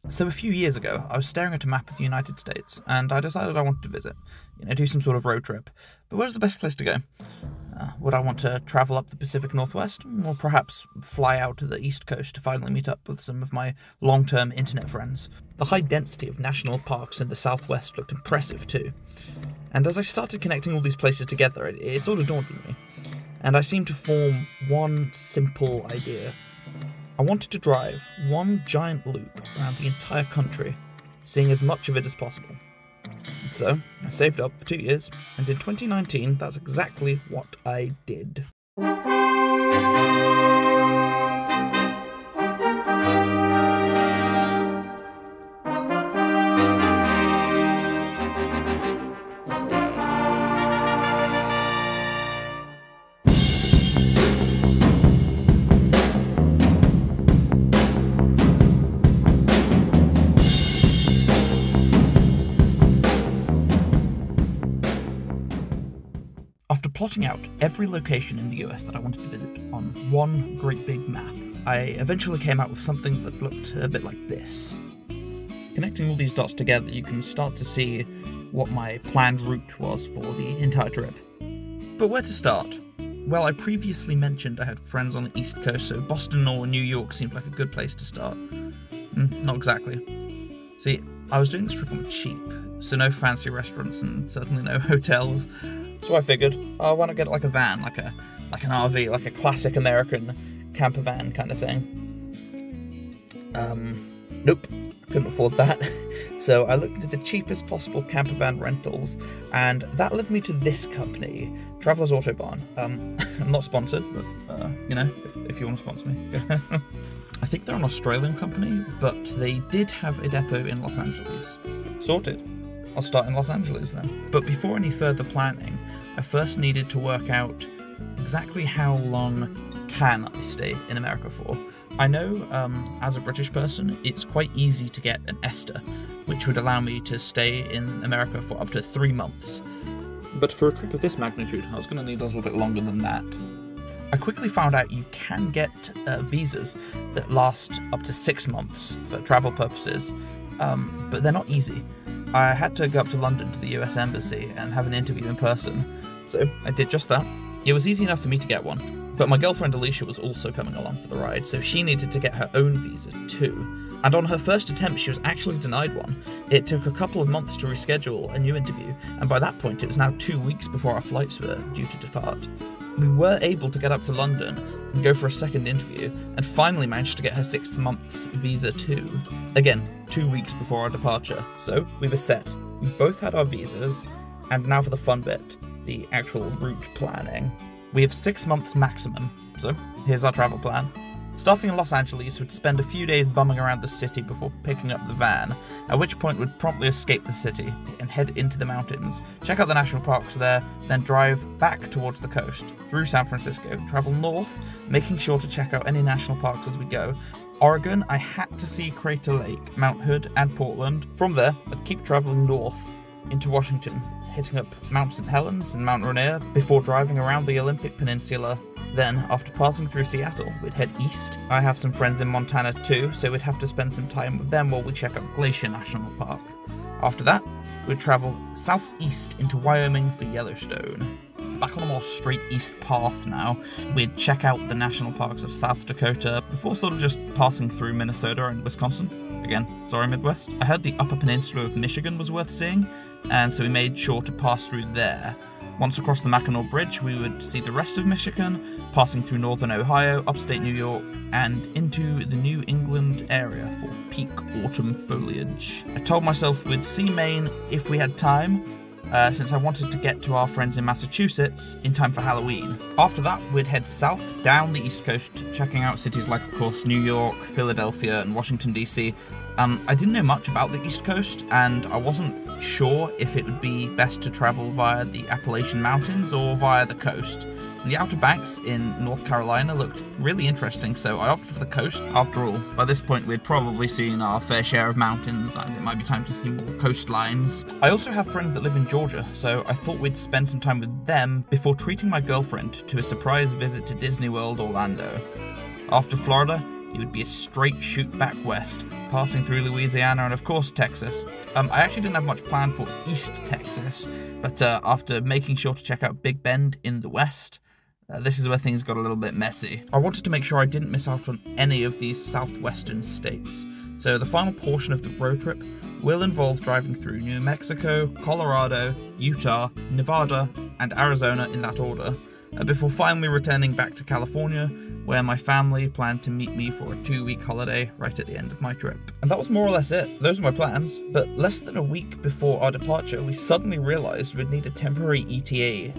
So a few years ago, I was staring at a map of the United States, and I decided I wanted to visit, do some sort of road trip. But where's the best place to go? Would I want to travel up the Pacific Northwest, or perhaps fly out to the East Coast to finally meet up with some of my long-term internet friends? The high density of national parks in the Southwest looked impressive too. And as I started connecting all these places together, it sort of dawned on me. And I seemed to form one simple idea. I wanted to drive one giant loop around the entire country, seeing as much of it as possible. And so, I saved up for 2 years, and in 2019, that's exactly what I did. After plotting out every location in the US that I wanted to visit on one great big map, I eventually came out with something that looked a bit like this. Connecting all these dots together, you can start to see what my planned route was for the entire trip. But where to start? Well, I previously mentioned I had friends on the East Coast, so Boston or New York seemed like a good place to start. Not exactly. See, I was doing this trip on the cheap, so no fancy restaurants and certainly no hotels. So I figured, why not get like a van, like an RV, like a classic American camper van kind of thing. Nope, couldn't afford that. So I looked into the cheapest possible camper van rentals, and that led me to this company, Travelers Autobahn. I'm not sponsored, but if you want to sponsor me. I think they're an Australian company, but they did have a depot in Los Angeles. Sorted. I'll start in Los Angeles then. But before any further planning, I first needed to work out exactly how long can I stay in America for. I know, as a British person, it's quite easy to get an ESTA, which would allow me to stay in America for up to 3 months. But for a trip of this magnitude, I was going to need a little bit longer than that. I quickly found out you can get visas that last up to 6 months for travel purposes, but they're not easy. I had to go up to London to the US Embassy and have an interview in person, so I did just that. It was easy enough for me to get one, but my girlfriend Alicia was also coming along for the ride, so she needed to get her own visa too. And on her first attempt, she was actually denied one. It took a couple of months to reschedule a new interview, and by that point it was now 2 weeks before our flights were due to depart. We were able to get up to London and go for a second interview, and finally managed to get her 6th month's visa too. Again, 2 weeks before our departure. So, we were set. We both had our visas, and now for the fun bit, the actual route planning. We have 6 months maximum, so here's our travel plan. Starting in Los Angeles, we'd spend a few days bumming around the city before picking up the van, at which point we'd promptly escape the city and head into the mountains, check out the national parks there, then drive back towards the coast, through San Francisco, travel north, making sure to check out any national parks as we go. Oregon, I had to see Crater Lake, Mount Hood, and Portland. From there, I'd keep traveling north into Washington, hitting up Mount St. Helens and Mount Rainier before driving around the Olympic Peninsula. Then, after passing through Seattle, we'd head east. I have some friends in Montana too, so we'd have to spend some time with them while we check out Glacier National Park. After that, we'd travel southeast into Wyoming for Yellowstone. Back on a more straight east path now, we'd check out the national parks of South Dakota before sort of just passing through Minnesota and Wisconsin. Again, sorry Midwest. I heard the Upper Peninsula of Michigan was worth seeing, and so we made sure to pass through there. Once across the Mackinac Bridge, we would see the rest of Michigan, passing through northern Ohio, upstate New York, and into the New England area for peak autumn foliage. I told myself we'd see Maine if we had time, since I wanted to get to our friends in Massachusetts in time for Halloween. After that, we'd head south down the East Coast, checking out cities like, of course, New York, Philadelphia, and Washington, D.C. I didn't know much about the East Coast, and I wasn't sure if it would be best to travel via the Appalachian Mountains or via the coast. The Outer Banks in North Carolina looked really interesting, so I opted for the coast. After all, by this point we'd probably seen our fair share of mountains, and it might be time to see more coastlines. I also have friends that live in Georgia, so I thought we'd spend some time with them before treating my girlfriend to a surprise visit to Disney World Orlando. After Florida, it would be a straight shoot back west, passing through Louisiana and of course Texas. I actually didn't have much planned for East Texas, but after making sure to check out Big Bend in the west, this is where things got a little bit messy. I wanted to make sure I didn't miss out on any of these southwestern states, so the final portion of the road trip will involve driving through New Mexico, Colorado, Utah, Nevada, and Arizona in that order, before finally returning back to California, where my family planned to meet me for a 2-week holiday right at the end of my trip. And that was more or less it. Those were my plans. But less than a week before our departure, we suddenly realized we'd need a temporary ETA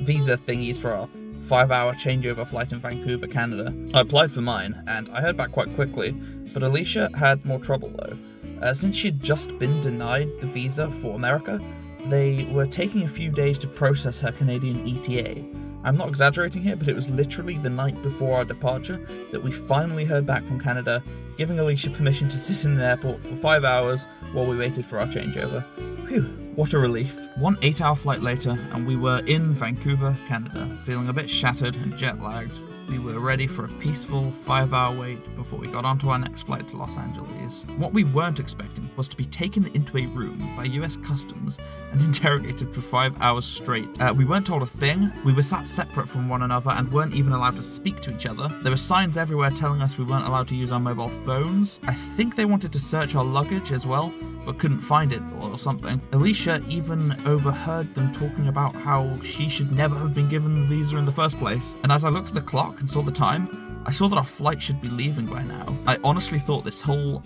visa thingies for our 5-hour changeover flight in Vancouver, Canada. I applied for mine, and I heard back quite quickly, but Alicia had more trouble though. Since she'd just been denied the visa for America, they were taking a few days to process her Canadian ETA. I'm not exaggerating here, but it was literally the night before our departure that we finally heard back from Canada, giving Alicia permission to sit in an airport for 5 hours while we waited for our changeover. Phew, what a relief. 1 8-hour flight later, and we were in Vancouver, Canada, feeling a bit shattered and jet-lagged. We were ready for a peaceful 5-hour wait before we got onto our next flight to Los Angeles. What we weren't expecting was to be taken into a room by US Customs and interrogated for 5 hours straight. We weren't told a thing, we were sat separate from one another and weren't even allowed to speak to each other. There were signs everywhere telling us we weren't allowed to use our mobile phones. I think they wanted to search our luggage as well, but couldn't find it or something. Alicia even overheard them talking about how she should never have been given the visa in the first place. And as I looked at the clock and saw the time, I saw that our flight should be leaving by now. I honestly thought this whole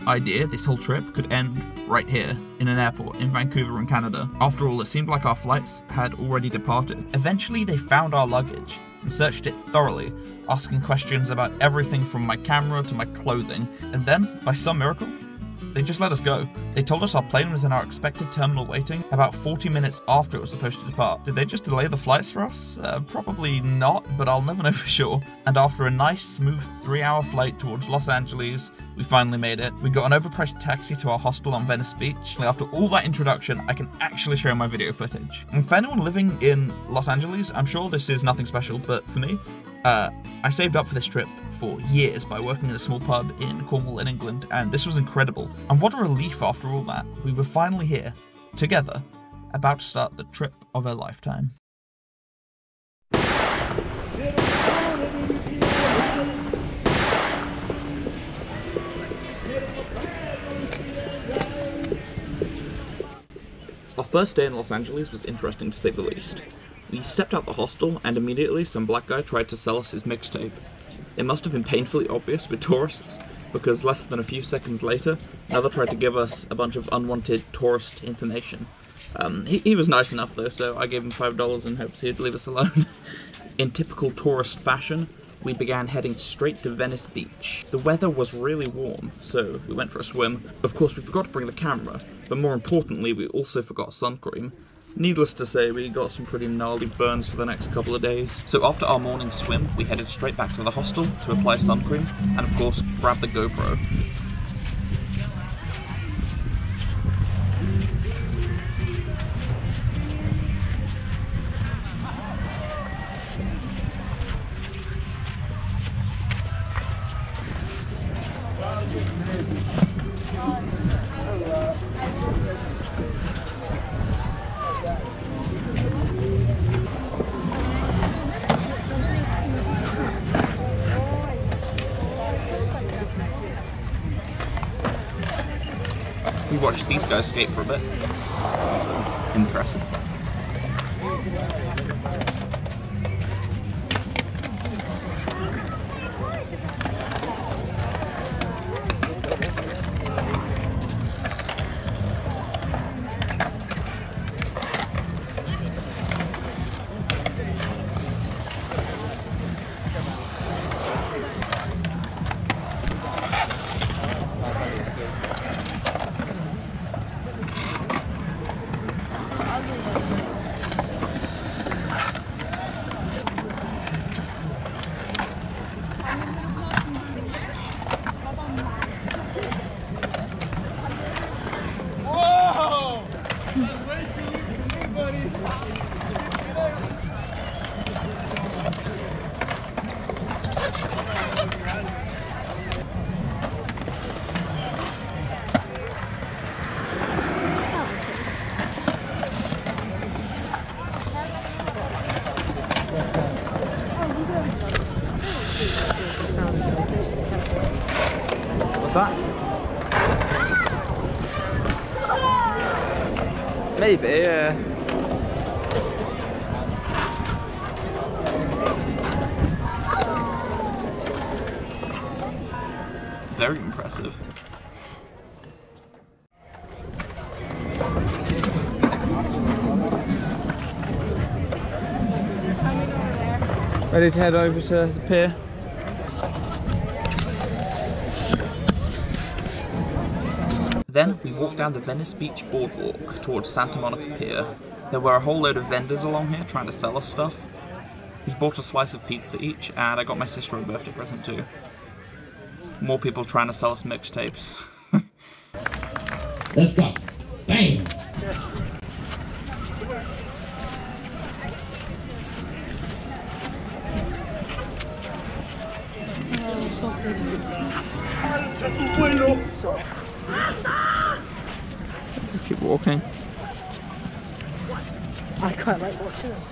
trip could end right here in an airport in Vancouver in Canada. After all, it seemed like our flights had already departed. Eventually they found our luggage and searched it thoroughly, asking questions about everything from my camera to my clothing. And then, by some miracle, they just let us go. They told us our plane was in our expected terminal waiting about 40 minutes after it was supposed to depart. Did they just delay the flights for us? Probably not, but I'll never know for sure. And after a nice, smooth 3-hour flight towards Los Angeles, we finally made it. We got an overpriced taxi to our hostel on Venice Beach. After all that introduction, I can actually show my video footage. And for anyone living in Los Angeles, I'm sure this is nothing special, but for me, I saved up for this trip for years by working in a small pub in Cornwall in England, and this was incredible. And what a relief after all that. We were finally here, together, about to start the trip of a lifetime. Our first day in Los Angeles was interesting to say the least. We stepped out the hostel, and immediately some black guy tried to sell us his mixtape. It must have been painfully obvious with tourists, because less than a few seconds later, another tried to give us a bunch of unwanted tourist information. He was nice enough though, so I gave him $5 in hopes he'd leave us alone. In typical tourist fashion, we began heading straight to Venice Beach. The weather was really warm, so we went for a swim. Of course, we forgot to bring the camera, but more importantly, we also forgot sun cream. Needless to say, we got some pretty gnarly burns for the next couple of days. So after our morning swim, we headed straight back to the hostel to apply sun cream, and of course, grab the GoPro. We watched these guys skate for a bit. Impressive. Maybe, yeah. Very impressive. Ready to head over to the pier? Then we walked down the Venice Beach boardwalk towards Santa Monica Pier. There were a whole load of vendors along here trying to sell us stuff. We bought a slice of pizza each, and I got my sister a birthday present too. More people trying to sell us mixtapes. Let's go. Bang! Just keep walking. I quite like watching them.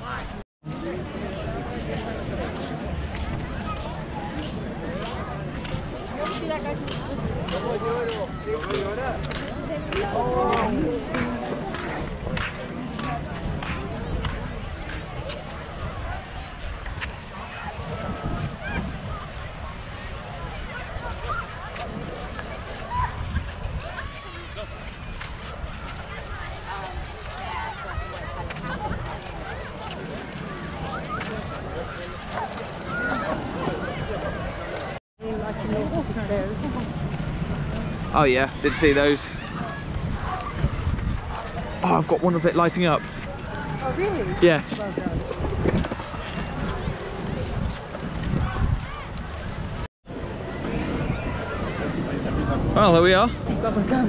Oh yeah, did see those. Oh, I've got one of it lighting up. Oh really? Yeah. Well done. Well, here we are. Bubblegum.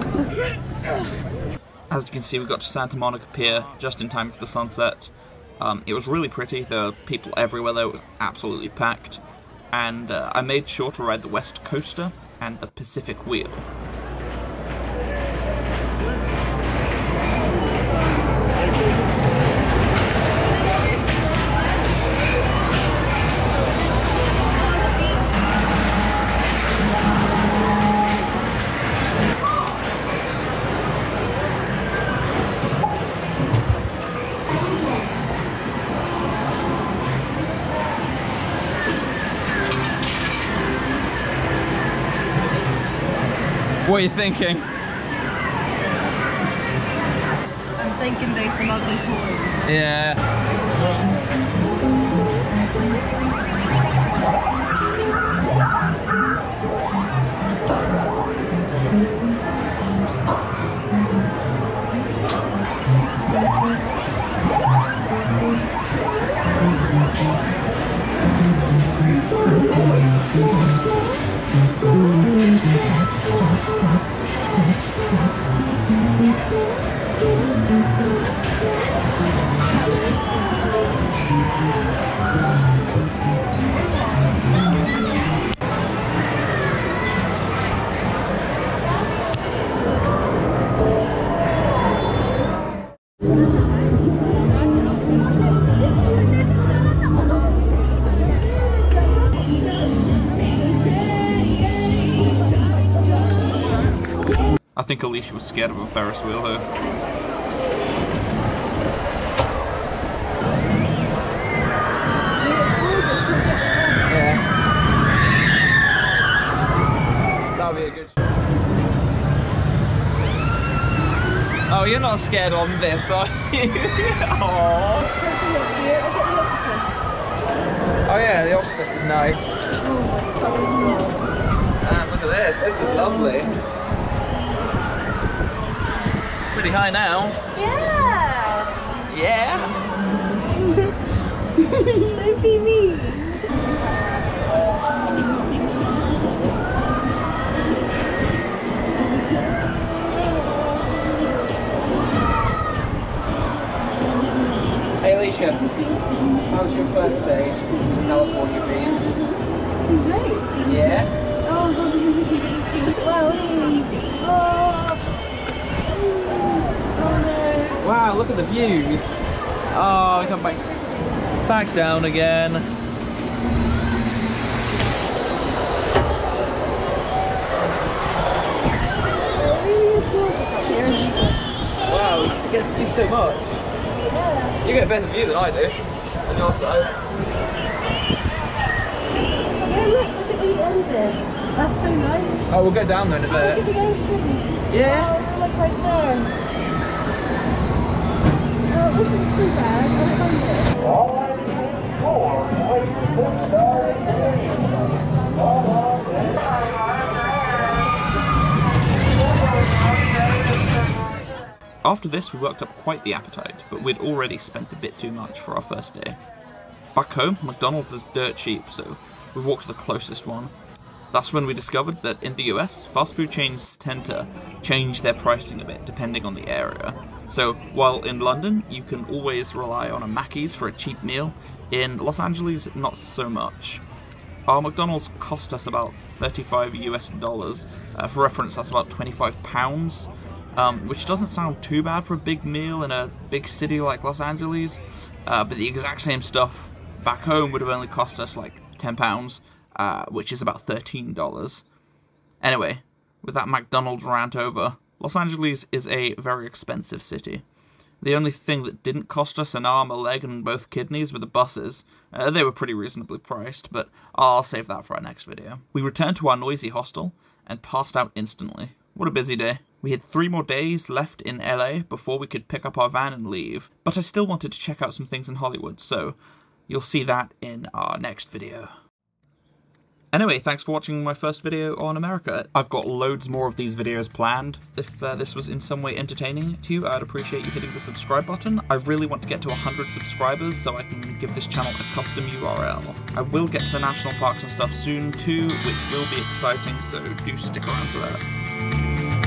As you can see, we got to Santa Monica Pier just in time for the sunset. It was really pretty. There were people everywhere there. It was absolutely packed. And I made sure to ride the West Coaster and the Pacific Wheel. What are you thinking? I'm thinking there's some ugly toys. Yeah. I think Alicia was scared of a Ferris wheel though. Yeah. That'll be a good shot. Oh, you're not scared on this, are you? Aww. Oh yeah, the octopus is nice. Look at this, this is lovely. Pretty high now. Yeah! Yeah? Don't be mean. Hey Alicia, how's your first day in California been? Great. Yeah? Oh, wow. Wow, look at the views. Oh, come back down again. to see so much. Yeah. You get a better view than I do on your side. Yeah, look at the ended. That's so nice. Oh, we'll go down there in a Look at bit. the ocean. Yeah. Oh, look right there. Oh, this isn't too bad. I don't mind it. After this, we worked up quite the appetite, but we'd already spent a bit too much for our first day. Back home, McDonald's is dirt cheap, so we walked to the closest one. That's when we discovered that in the US, fast food chains tend to change their pricing a bit depending on the area. So while in London, you can always rely on a Mackey's for a cheap meal, in Los Angeles, not so much. Our McDonald's cost us about $35 US. For reference, that's about £25. Which doesn't sound too bad for a big meal in a big city like Los Angeles, but the exact same stuff back home would have only cost us like £10, which is about $13. Anyway, with that McDonald's rant over, Los Angeles is a very expensive city. The only thing that didn't cost us an arm, a leg, and both kidneys were the buses. They were pretty reasonably priced, but I'll save that for our next video. We returned to our noisy hostel and passed out instantly. What a busy day. We had 3 more days left in LA before we could pick up our van and leave, but I still wanted to check out some things in Hollywood, so you'll see that in our next video. Anyway, thanks for watching my first video on America. I've got loads more of these videos planned. If this was in some way entertaining to you, I'd appreciate you hitting the subscribe button. I really want to get to 100 subscribers so I can give this channel a custom URL. I will get to the national parks and stuff soon too, which will be exciting, so do stick around for that.